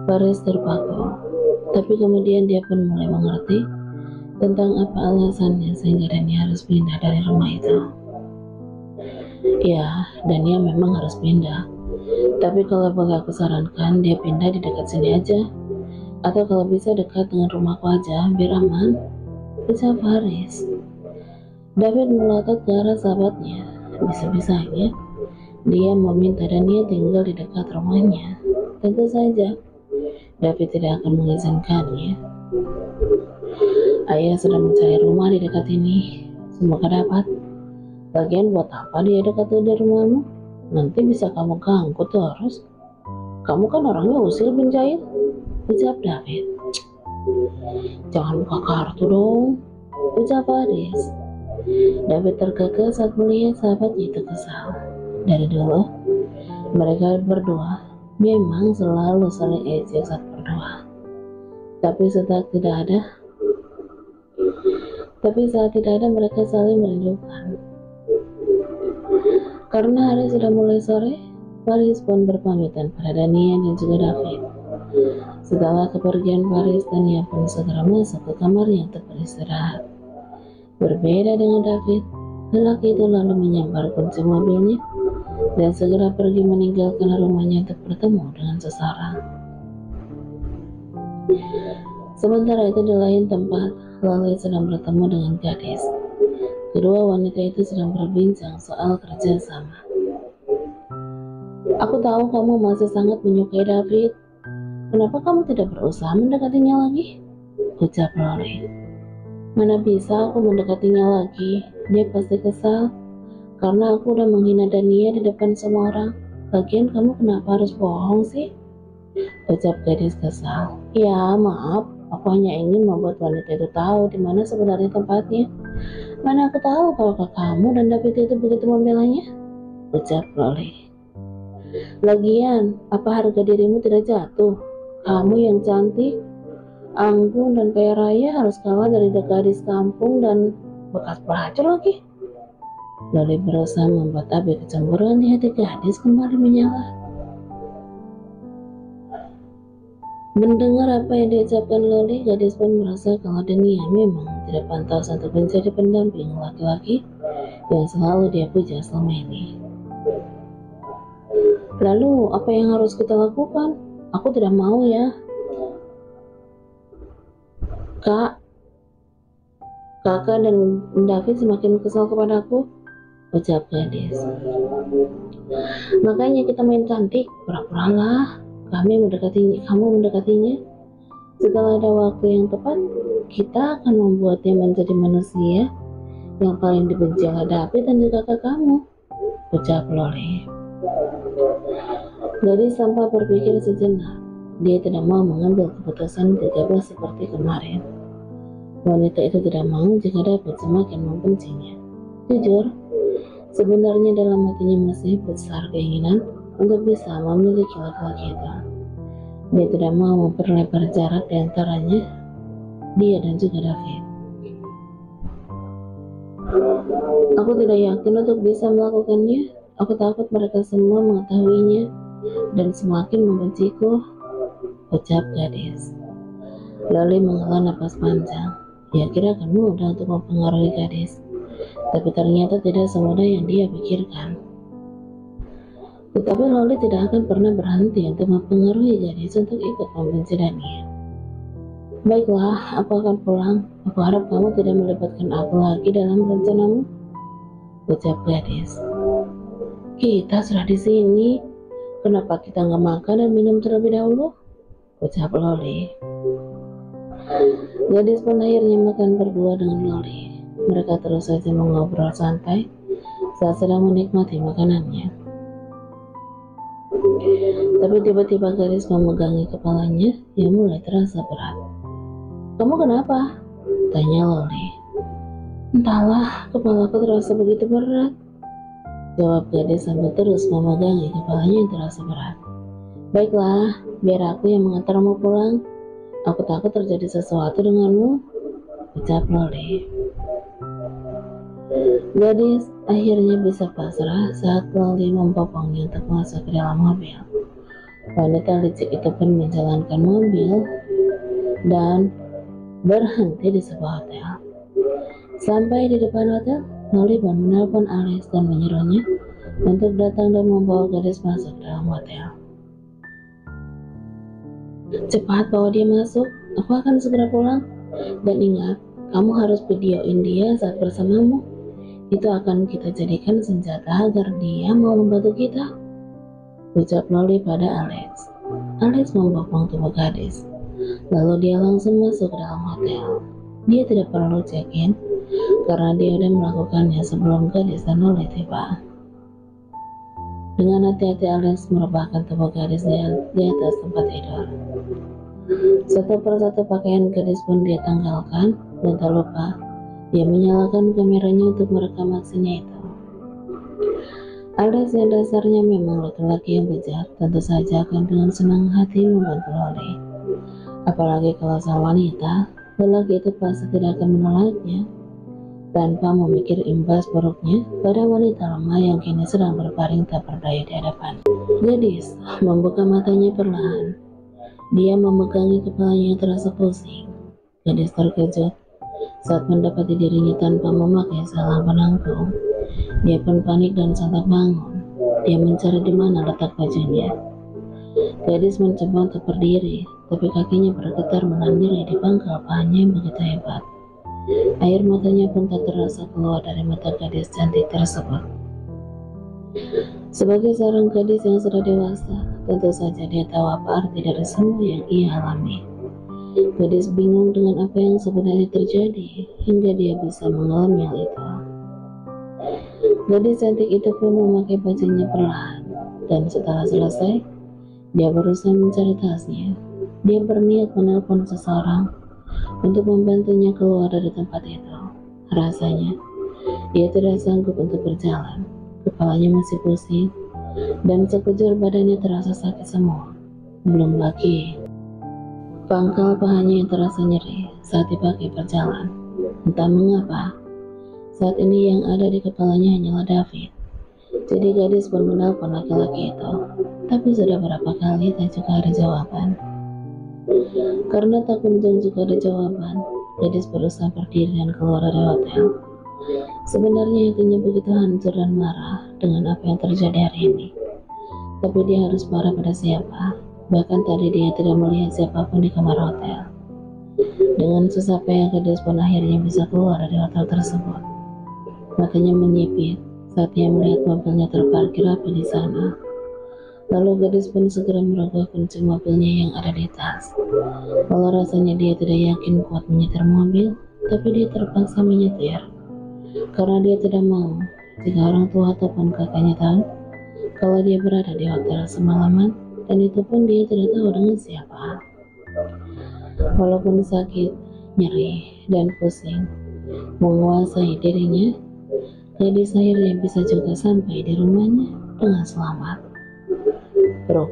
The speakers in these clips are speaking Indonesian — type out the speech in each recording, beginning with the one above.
Paris terpaku, tapi kemudian dia pun mulai mengerti tentang apa alasannya sehingga Dania harus pindah dari rumah itu. Ya, Dania memang harus pindah. Tapi kalau boleh aku sarankan, dia pindah di dekat sini aja. Atau kalau bisa dekat dengan rumahku aja, biar aman. Ucap Haris. David melotot ke arah sahabatnya. Bisa-bisanya, dia meminta Dania tinggal di dekat rumahnya. Tentu saja, David tidak akan mengizinkannya. Ayah sedang mencari rumah di dekat ini. Semoga dapat. Lagian buat apa dia dekat dari rumahmu? Nanti bisa kamu ganggu terus. Kamu kan orangnya usil bin Jahil. Ucap David. Jangan buka kartu dong. Ucap Haris. David terkekeh saat melihat sahabatnya itu kesal. Dari dulu, mereka berdua memang selalu saling ejek saat berdua. Tapi saat tidak ada mereka saling merindukan. Karena hari sudah mulai sore, Paris pun berpamitan pada Dania dan juga David. Setelah kepergian Paris, Dania pun segera masuk ke kamarnya untuk beristirahat. Berbeda dengan David, lelaki itu lalu menyambar kunci mobilnya dan segera pergi meninggalkan rumahnya untuk bertemu dengan seseorang. Sementara itu di lain tempat, Loli sedang bertemu dengan gadis. Kedua wanita itu sedang berbincang soal kerjasama. Aku tahu kamu masih sangat menyukai David. Kenapa kamu tidak berusaha mendekatinya lagi? Ucap Loli. Mana bisa aku mendekatinya lagi? Dia pasti kesal karena aku udah menghina Dania di depan semua orang. Lagian kamu kenapa harus bohong sih? Ucap gadis kesal. Ya maaf, aku hanya ingin membuat wanita itu tahu di mana sebenarnya tempatnya. Mana aku tahu kalau kamu dan David itu begitu membelanya? Ucap Loli. Lagian, apa harga dirimu tidak jatuh? Kamu yang cantik, anggun dan kaya raya harus kalah dari gadis kampung dan bekas pelacur lagi. Loli berusaha membuat api kecemburuan di hati gadis kembali menyala. Mendengar apa yang diucapkan Loli, gadis pun merasa kalau Dania memang tidak pantas untuk menjadi pendamping laki-laki yang selalu dia puja selama ini. Lalu, apa yang harus kita lakukan? Aku tidak mau ya. Kakak dan David semakin kesal kepadaku, ucap gadis. Makanya kita main cantik, pura-puralah. Kamu mendekatinya. Setelah ada waktu yang tepat, kita akan membuatnya menjadi manusia yang paling dibenci oleh David dan juga kakak kamu, ucap Loli. Gadis tanpa berpikir sejenak, dia tidak mau mengambil keputusan gegabah seperti kemarin. Wanita itu tidak mau jika David semakin membencinya. Jujur, sebenarnya dalam hatinya masih besar keinginan untuk bisa memiliki laki-laki itu. Dia tidak mau memperlebar jarak di antaranya dia dan juga David. Aku tidak yakin untuk bisa melakukannya. Aku takut mereka semua mengetahuinya dan semakin membenciku, ucap gadis. Loli menghela napas panjang. Ia kira akan mudah untuk mempengaruhi gadis, tapi ternyata tidak semudah yang dia pikirkan. Tetapi Loli tidak akan pernah berhenti untuk mempengaruhi gadis untuk ikut membenci Dania. Baiklah, aku akan pulang. Aku harap kamu tidak melibatkan aku lagi dalam rencanamu, ucap gadis. Kita sudah di sini. Kenapa kita nggak makan dan minum terlebih dahulu? Ucap Loli. Gadis pun akhirnya makan berdua dengan Loli. Mereka terus saja mengobrol santai saat sedang menikmati makanannya. Tapi tiba-tiba gadis memegangi kepalanya yang mulai terasa berat. Kamu kenapa? Tanya Loli. Entahlah, kepalaku terasa begitu berat, jawab gadis sambil terus memegangi kepalanya yang terasa berat. Baiklah, biar aku yang mengantarmu pulang. Aku takut terjadi sesuatu denganmu, ucap Loli. Gadis akhirnya bisa pasrah saat Loli membopongnya untuk masuk ke dalam mobil. Wanita licik itu pun menjalankan mobil dan berhenti di sebuah hotel. Sampai di depan hotel, Loli pun menelpon Alex dan menyuruhnya untuk datang dan membawa gadis masuk dalam hotel. Cepat bawa dia masuk, aku akan segera pulang. Dan ingat, kamu harus videoin dia saat bersamamu. Itu akan kita jadikan senjata agar dia mau membantu kita, ucap Loli pada Alex. Alex membopong tubuh gadis, lalu dia langsung masuk ke dalam hotel. Dia tidak perlu check-in karena dia sudah melakukannya sebelum gadis dan Loli tiba. Dengan hati-hati Alex merebahkan tubuh gadis di atas tempat tidur. Satu persatu pakaian gadis pun dia tanggalkan, dan tak lupa dia menyalakan kameranya untuk merekam aksinya itu. Alex yang dasarnya memang laki-laki yang bejat, tentu saja akan dengan senang hati membantu Loli. Apalagi kalau sang wanita, lelaki itu pasti tidak akan menolaknya tanpa memikir imbas buruknya pada wanita lemah yang kini sedang berbaring tak berdaya di hadapan. Gadis membuka matanya perlahan. Dia memegangi kepalanya yang terasa pusing. Gadis terkejut saat mendapati dirinya tanpa memakai selang penanggung. Dia pun panik dan sontak bangun. Dia mencari di mana letak bajunya. Gadis mencoba untuk berdiri, tapi kakinya bergetar menahan diri di pangkal pahanya yang begitu hebat. Air matanya pun tak terasa keluar dari mata gadis cantik tersebut. Sebagai seorang gadis yang sudah dewasa, tentu saja dia tahu apa arti dari semua yang ia alami. Gadis bingung dengan apa yang sebenarnya terjadi hingga dia bisa mengalami hal itu. Gadis cantik itu pun memakai bajunya perlahan, dan setelah selesai, dia berusaha mencari tasnya. Dia berniat menelpon seseorang untuk membantunya keluar dari tempat itu. Rasanya, dia tidak sanggup untuk berjalan. Kepalanya masih pusing, dan sekujur badannya terasa sakit semua. Belum lagi pangkal pahanya yang terasa nyeri saat dipakai berjalan. Entah mengapa, saat ini yang ada di kepalanya hanyalah David. Jadi gadis pun menelpon laki-laki itu, tapi sudah berapa kali tak juga ada jawaban. Karena tak kunjung juga ada jawaban, gadis berusaha berdiri dan keluar dari hotel. Sebenarnya hatinya begitu hancur dan marah dengan apa yang terjadi hari ini. Tapi dia harus marah pada siapa? Bahkan tadi dia tidak melihat siapapun di kamar hotel. Dengan susah payah gadis pun akhirnya bisa keluar dari hotel tersebut. Matanya menyipit saat dia melihat mobilnya terparkir rapi di sana. Lalu gadis pun segera merogoh kunci mobilnya yang ada di tas. Walau rasanya dia tidak yakin kuat menyetir mobil, tapi dia terpaksa menyetir. Karena dia tidak mau jika orang tua ataupun kakaknya tahu kalau dia berada di hotel semalaman, dan itu pun dia tidak tahu dengan siapa. Walaupun sakit, nyeri, dan pusing menguasai dirinya, gadis akhirnya bisa juga sampai di rumahnya dengan selamat. Bro,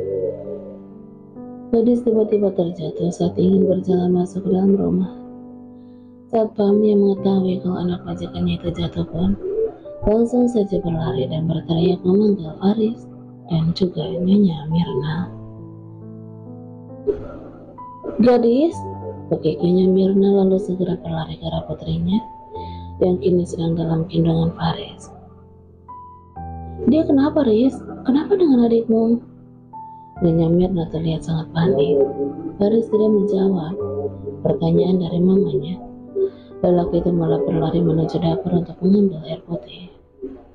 gadis tiba-tiba terjatuh saat ingin berjalan masuk ke dalam rumah. Saat Pamnya mengetahui kalau anak majikannya itu jatuh pun, langsung saja berlari dan berteriak memanggil Faris dan juga Nyonya Mirna. Gadis, begignya Mirna lalu segera berlari ke arah putrinya yang kini sedang dalam gendongan Faris. Dia kenapa, Riz? Kenapa dengan adikmu? Nyonya Mirna terlihat sangat panik. Faris tidak menjawab pertanyaan dari mamanya. Lelaki itu malah berlari menuju dapur untuk mengambil air putih.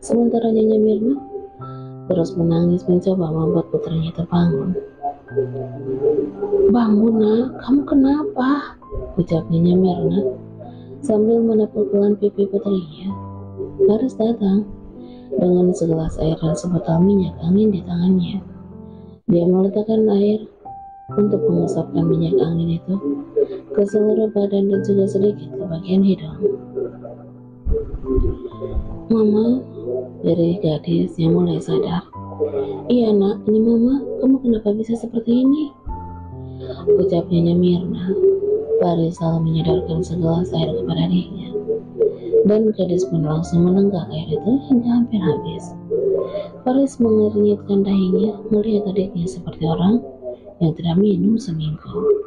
Sementara Nyonya Mirna terus menangis mencoba membuat putrinya terbangun. Bangun nak, kamu kenapa? Ucap Nyonya Mirna sambil menepuk pelan pipi putrinya. Faris datang dengan segelas air dan sebotol minyak angin di tangannya. Dia meletakkan air untuk mengusapkan minyak angin itu ke seluruh badan dan juga sedikit ke bagian hidung. Mama, dari gadis yang mulai sadar. Iya nak, ini mama, kamu kenapa bisa seperti ini? Ucapnya Mirna. Faris selalu menyodorkan segelas air kepada adiknya, dan gadis pun langsung menenggak air itu hingga hampir habis. Faris mengernyitkan dahinya melihat adiknya seperti orang yang tidak minum seminggu.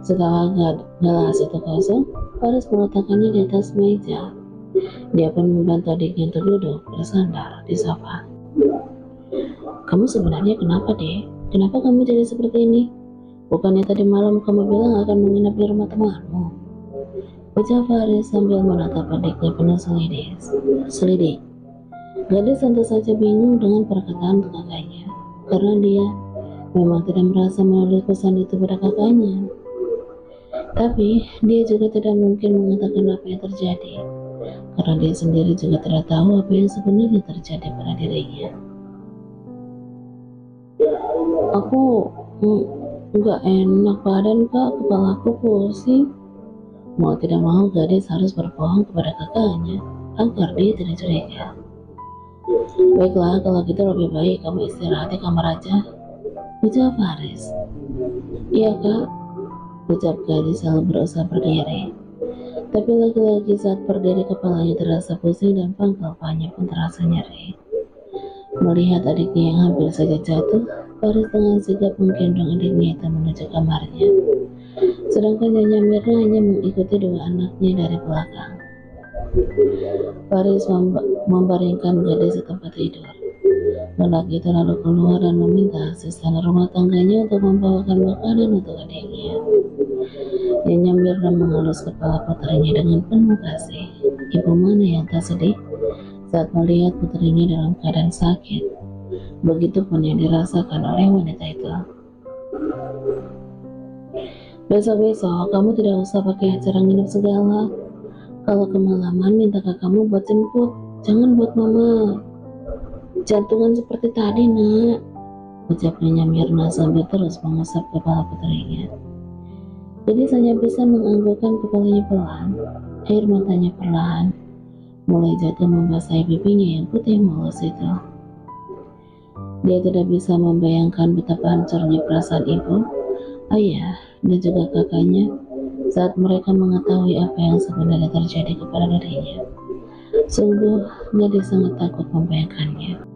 Setelah gelas itu kosong, Faris meletakkannya di atas meja. Dia pun membantu adiknya untuk duduk bersandar di sofa. Kamu sebenarnya kenapa, Dek? Kenapa kamu jadi seperti ini? Bukannya tadi malam kamu bilang akan menginap di rumah temanmu? Ucap Faris sambil menatap adiknya penuh selidik. Gadis tentu saja bingung dengan perkataan kakaknya, karena dia memang tidak merasa menulis pesan itu pada kakaknya. Tapi dia juga tidak mungkin mengatakan apa yang terjadi, karena dia sendiri juga tidak tahu apa yang sebenarnya terjadi pada dirinya. Aku nggak enak badan, Kak, kepalaku pusing. Mau tidak mau gadis harus berbohong kepada kakaknya agar dia tidak curiga. Baiklah, kalau gitu lebih baik kamu istirahat di kamar aja, ucap Faris. Iya, Kak, ucap gadis selalu berusaha berdiri. Tapi lagi-lagi saat berdiri kepalanya terasa pusing dan pangkal pahanya pun terasa nyeri. Melihat adiknya yang hampir saja jatuh, Faris dengan sigap menggendong adiknya itu menuju kamarnya. Sedangkan Nyonya Mirna hanya mengikuti dua anaknya dari belakang. Faris membaringkan gadis di tempat tidur. Lelaki itu lalu keluar dan meminta asisten rumah tangganya untuk membawakan makanan untuk adiknya. Nyonya Mirna mengelus kepala putrinya dengan penuh kasih. Ibu mana yang tak sedih saat melihat putrinya dalam keadaan sakit? Begitupun yang dirasakan oleh wanita itu. Besok-besok kamu tidak usah pakai acara nginep segala. Kalau kemalaman minta kakakmu buat jemput, jangan buat mama jantungan seperti tadi, nak, ucapnya Mirna sambil terus mengusap kepala putrinya. Jadi hanya bisa menganggukkan kepalanya pelan. Air matanya perlahan mulai jatuh membasahi pipinya yang putih mulus itu. Dia tidak bisa membayangkan betapa hancurnya perasaan ibu, ayah, dan juga kakaknya saat mereka mengetahui apa yang sebenarnya terjadi kepada dirinya. Sungguh, gadis sangat takut membayangkannya.